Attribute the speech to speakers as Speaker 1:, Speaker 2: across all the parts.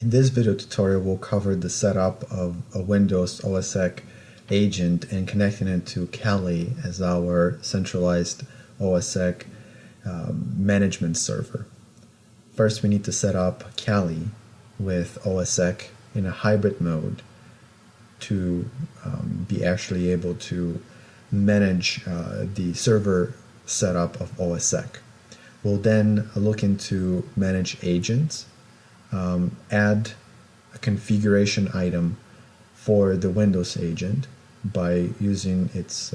Speaker 1: In this video tutorial, we'll cover the setup of a Windows OSSEC agent and connecting it to Kali as our centralized OSSEC management server. First, we need to set up Kali with OSSEC in a hybrid mode to be actually able to manage the server setup of OSSEC. We'll then look into manage agents, add a configuration item for the Windows agent by using its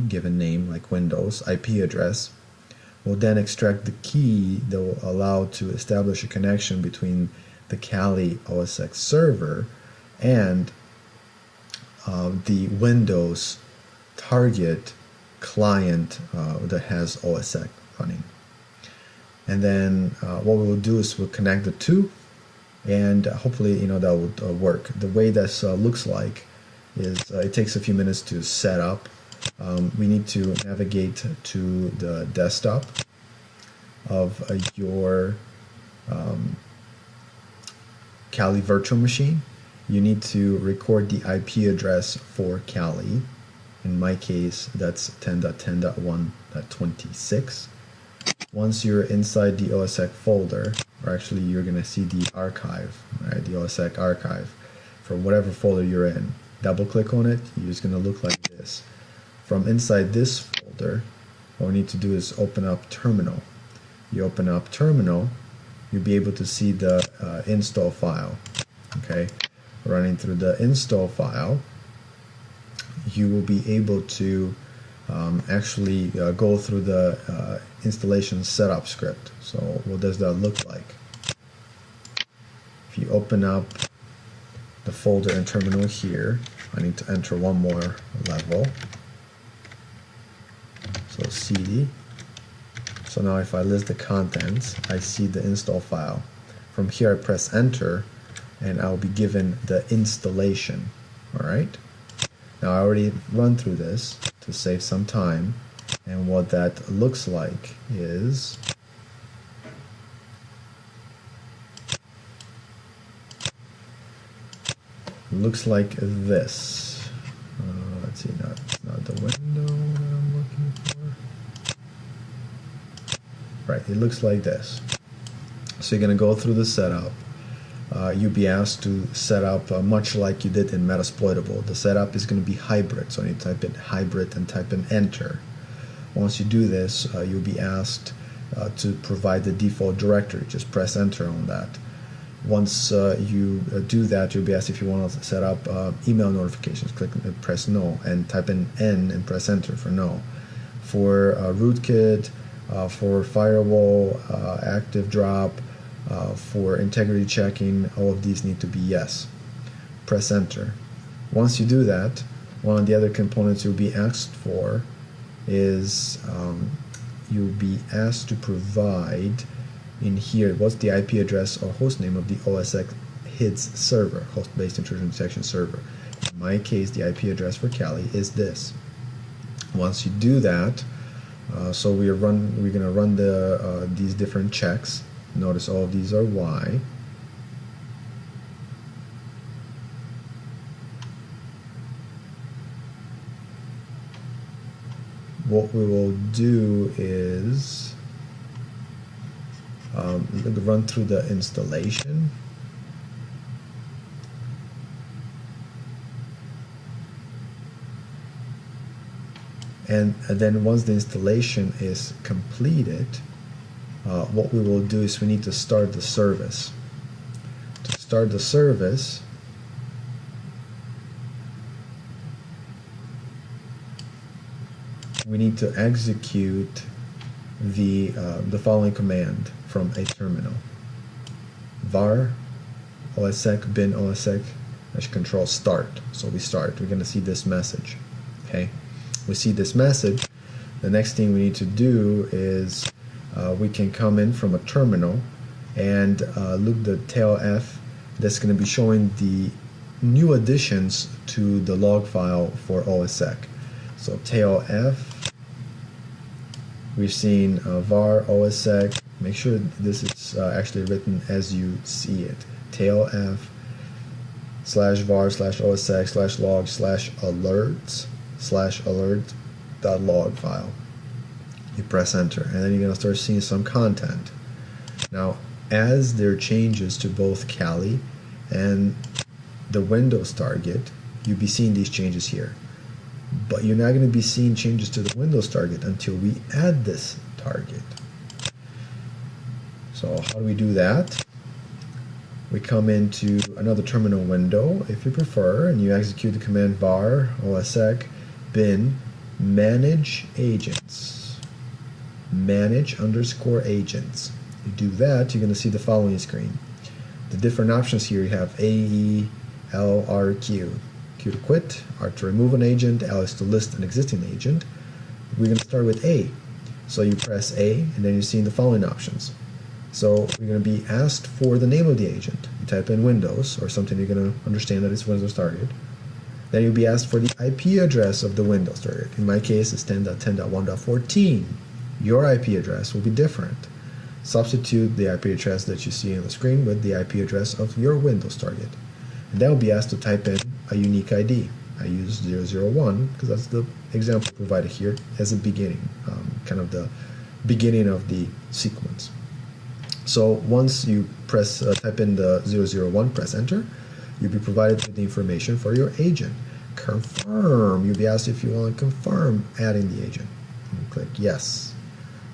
Speaker 1: given name like Windows, IP address. We'll then extract the key that will allow to establish a connection between the Kali OSSEC server and the Windows target client that has OSSEC running. And then what we will do is we'll connect the two, and hopefully that would work. The way this looks like is it takes a few minutes to set up. We need to navigate to the desktop of your Kali virtual machine. You need to record the IP address for Kali. In my case, that's 10.10.1.26. Once you're inside the OSSEC folder, or actually you're going to see the archive, right? The OSSEC archive for whatever folder you're in. Double click on it, it's going to look like this. From inside this folder, what we need to do is open up terminal. You open up terminal, you'll be able to see the install file. Okay, running through the install file, you will be able to actually go through the installation setup script. So what does that look like? If you open up the folder and terminal here, I need to enter one more level. So CD. So now if I list the contents, I see the install file. From here I press enter and I'll be given the installation. Alright? Now I already run through this to save some time, and what that looks like is looks like this. Let's see, it's not the window that I'm looking for. Right, it looks like this. So you're going to go through the setup. You'll be asked to set up much like you did in Metasploitable. The setup is going to be hybrid, so you type in hybrid and type in enter. Once you do this, you'll be asked to provide the default directory. Just press enter on that. Once you do that, you'll be asked if you want to set up email notifications. Click and press no, and type in N and press enter for no. For rootkit, for firewall, active drop, for integrity checking, all of these need to be yes. Press enter. Once you do that, one of the other components you'll be asked for is you'll be asked to provide in here what's the IP address or host name of the OSSEC HIDS server, host-based intrusion detection server. In my case, the IP address for Kali is this. Once you do that, so we're going to run these different checks. Notice all of these are Y. What we will do is run through the installation. And then once the installation is completed, what we will do is we need to start the service. To start the service, we need to execute the following command from a terminal. var OSSEC bin OSSEC control start. So we start. We're going to see this message. Okay, we see this message. The next thing we need to do is we can come in from a terminal and look the tail F that's going to be showing the new additions to the log file for OSSEC. So tail F, we've seen var OSSEC. Make sure this is actually written as you see it. tailf/var/ossec/log/alerts/alert.log file. You press enter, and then you're going to start seeing some content. Now, as there are changes to both Kali and the Windows target, you'll be seeing these changes here. But you're not going to be seeing changes to the Windows target until we add this target. So how do we do that? We come into another terminal window, if you prefer, and you execute the command var ossec bin manage agents. Manage_agents. You do that, you're going to see the following screen. The different options here, you have A, E, L, R, Q. Q to quit, R to remove an agent, L is to list an existing agent. We're going to start with A. So you press A, and then you're seeing the following options. So you're going to be asked for the name of the agent. You type in Windows, or something you're going to understand that it's Windows target. Then you'll be asked for the IP address of the Windows target. In my case, it's 10.10.1.14. Your IP address will be different. Substitute the IP address that you see on the screen with the IP address of your Windows target. And then we'll be asked to type in a unique ID. I use 001 because that's the example provided here as a beginning, kind of the beginning of the sequence. So once you press type in the 001, press enter, you'll be provided with the information for your agent. Confirm. You'll be asked if you want to confirm adding the agent. And click yes.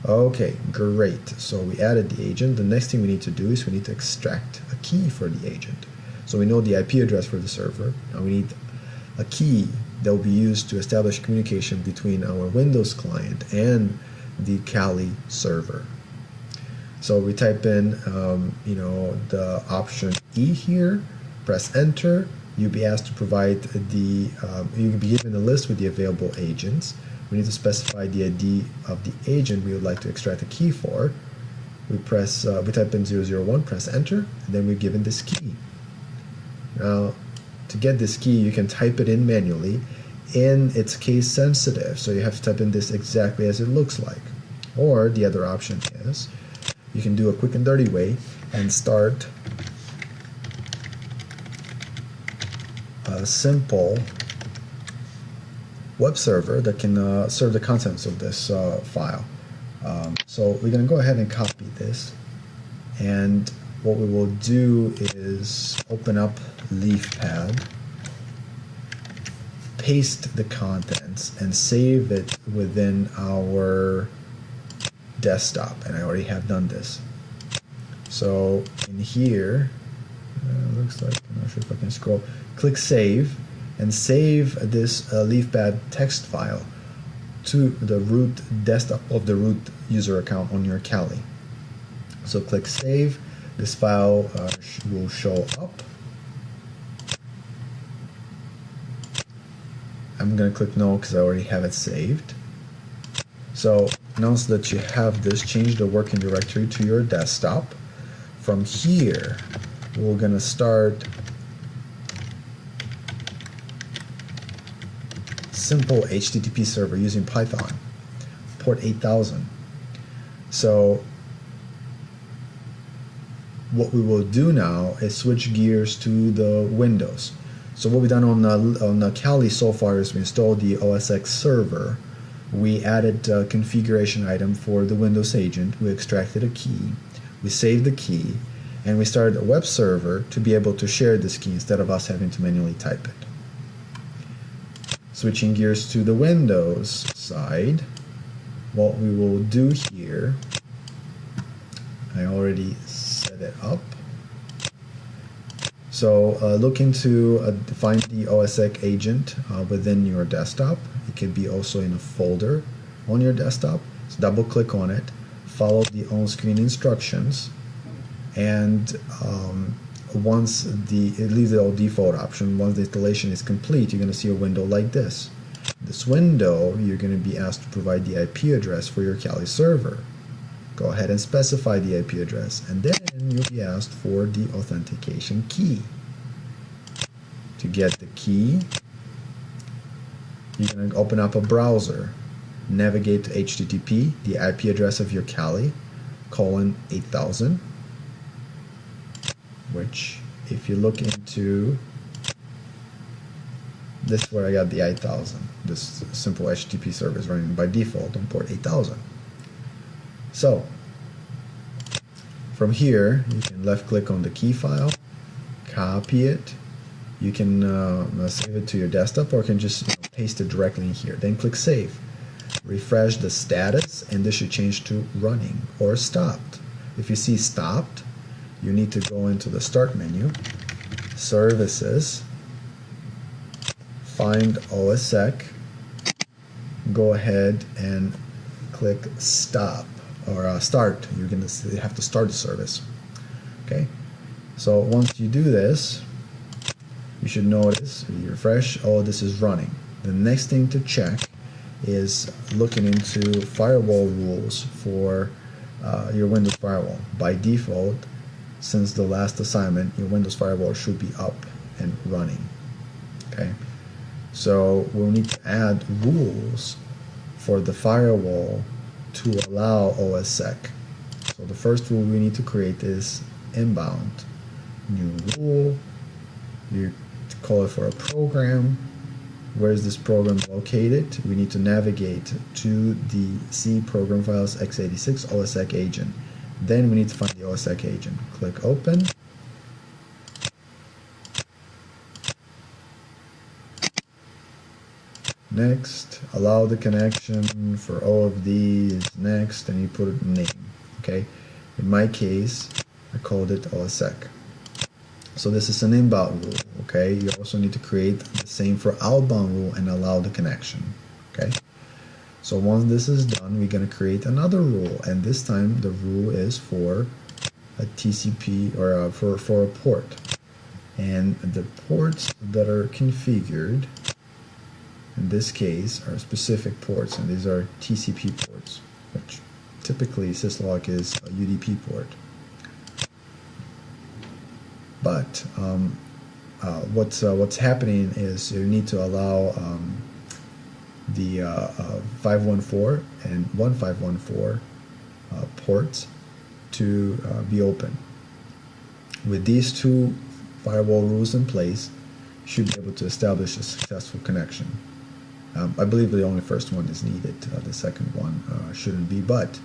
Speaker 1: Okay, great. So we added the agent. The next thing we need to do is we need to extract a key for the agent. So we know the IP address for the server, and we need a key that will be used to establish communication between our Windows client and the Kali server. So we type in, the option E here, press enter. You'll be asked to provide you'll be given a list with the available agents. We need to specify the ID of the agent we would like to extract a key for. We type in 001, press enter, and then we're given this key. Now, to get this key, you can type it in manually, and it's case sensitive, so you have to type in this exactly as it looks like. Or the other option is, you can do a quick and dirty way and start a simple web server that can serve the contents of this file. So we're going to go ahead and copy this, and what we will do is open up LeafPad, paste the contents, and save it within our desktop, and I already have done this. So in here, looks like, I'm not sure if I can scroll, click save, and save this LeafPad text file to the root desktop of the root user account on your Kali. So click save, this file will show up. I'm going to click no because I already have it saved. So now that you have this, change the working directory to your desktop. From here, we're going to start simple HTTP server using Python, port 8000. So what we will do now is switch gears to the Windows. So what we've done on the Kali so far is we installed the OSSEC server. We added a configuration item for the Windows agent. We extracted a key. We saved the key, and we started a web server to be able to share this key instead of us having to manually type it. Switching gears to the Windows side, what we will do here, I already set it up. So looking to find the OSSEC agent within your desktop. It can be also in a folder on your desktop. So double click on it, follow the on-screen instructions, and once it leaves the old default option. Once the installation is complete, you're going to see a window like this. This window, you're going to be asked to provide the IP address for your Kali server. Go ahead and specify the IP address, and then you'll be asked for the authentication key. To get the key, you're going to open up a browser, navigate to HTTP, the IP address of your Kali, :8000, which if you look into this, is where I got the 8000. This simple HTTP service running by default on port 8000. So from here, you can left click on the key file, copy it. You can save it to your desktop, or you can just paste it directly in here. Then click save. Refresh the status, and this should change to running or stopped. If you see stopped, you need to go into the start menu, services, find OSSEC, go ahead and click stop or start. You're going to have to start the service. Okay, so once you do this, you should notice, you refresh, oh, this is running. The next thing to check is looking into firewall rules for your Windows firewall. By default, since the last assignment, your Windows firewall should be up and running. Okay, so we'll need to add rules for the firewall to allow OSSEC. So the first rule we need to create is inbound. New rule, you call it for a program. Where is this program located? We need to navigate to the C program files x86 OSSEC agent. Then we need to find the OSSEC agent. Click open. Next, allow the connection for all of these. Next, and you put a name. Okay. In my case, I called it OSSEC. So this is an inbound rule. Okay. You also need to create the same for outbound rule and allow the connection. Okay. So once this is done, we're going to create another rule, and this time the rule is for a TCP or for a port. And the ports that are configured in this case are specific ports, and these are TCP ports, which typically syslog is a UDP port. But what's happening is you need to allow the 514 and 1514 ports to be open. With these two firewall rules in place, you should be able to establish a successful connection. I believe the only first one is needed. The second one shouldn't be, but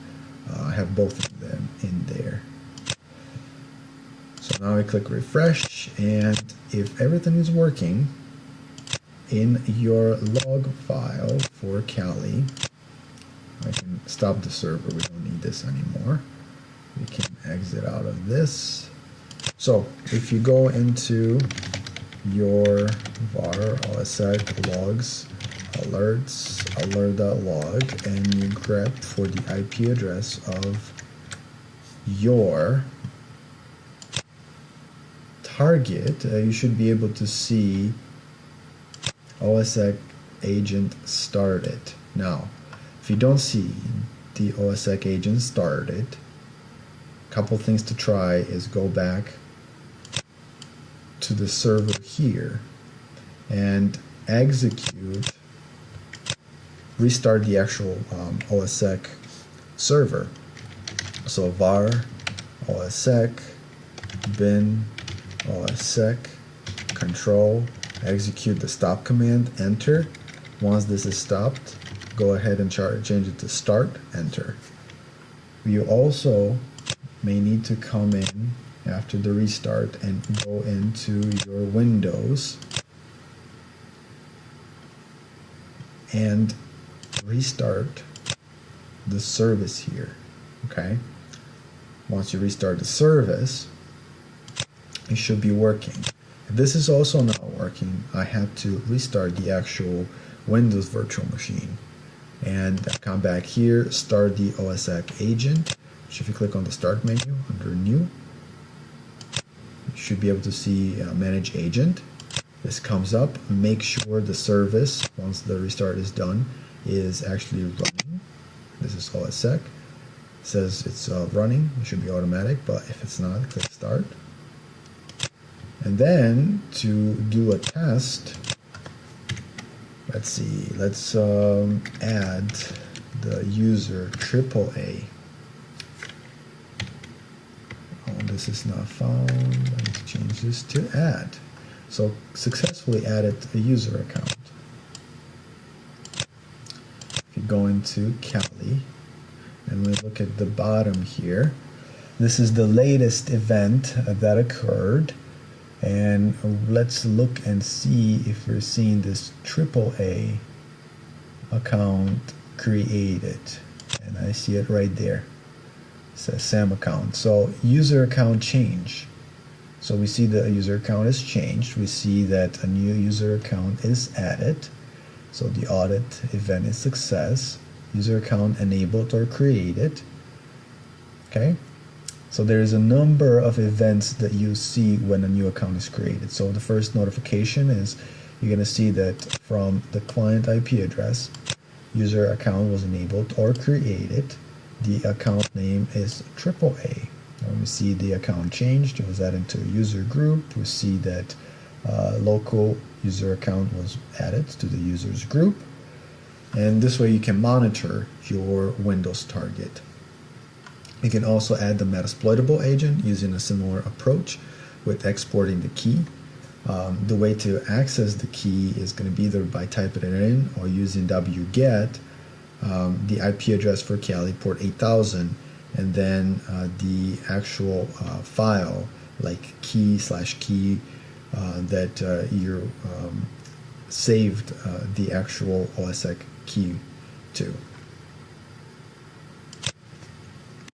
Speaker 1: I have both of them in there. So now I click refresh, and if everything is working in your log file for Kali, I can stop the server. We don't need this anymore. We can exit out of this. So if you go into your var OSSEC logs, alerts, alert.log, and you grep for the IP address of your target, you should be able to see OSSEC agent started. Now, if you don't see the OSSEC agent started, a couple things to try is go back to the server here and restart the actual OSSEC server. So var OSSEC bin OSSEC control, execute the stop command, enter. Once this is stopped, go ahead and change it to start, enter. You also may need to come in after the restart and go into your Windows and restart the service here. Okay, once you restart the service, it should be working. If this is also not working, I have to restart the actual Windows virtual machine and come back here, start the OSSEC agent, which if you click on the start menu under new, you should be able to see manage agent. This comes up. Make sure the service, once the restart is done, is actually running. This is OSSEC. It says it's running. It should be automatic, but if it's not, click start. And then to do a test, let's see, let's add the user AAA on the this is not found. I need to change this to add. So successfully added a user account. If you go into Kali and we look at the bottom here, this is the latest event that occurred. And let's look and see if we're seeing this AAA account created. And I see it right there. It says SAM account. So user account change. So we see the user account has changed. We see that a new user account is added. So the audit event is success. User account enabled or created. Okay. So there is a number of events that you see when a new account is created. So the first notification is you're going to see that from the client IP address, user account was enabled or created. The account name is AAA. When we see the account changed, it was added to a user group. We see that local user account was added to the users group. And this way you can monitor your Windows target. You can also add the Metasploitable agent using a similar approach with exporting the key. The way to access the key is going to be either by typing it in or using wget, the IP address for Kali, port 8000, and then the actual file like key/key that you saved the actual OSSEC key to.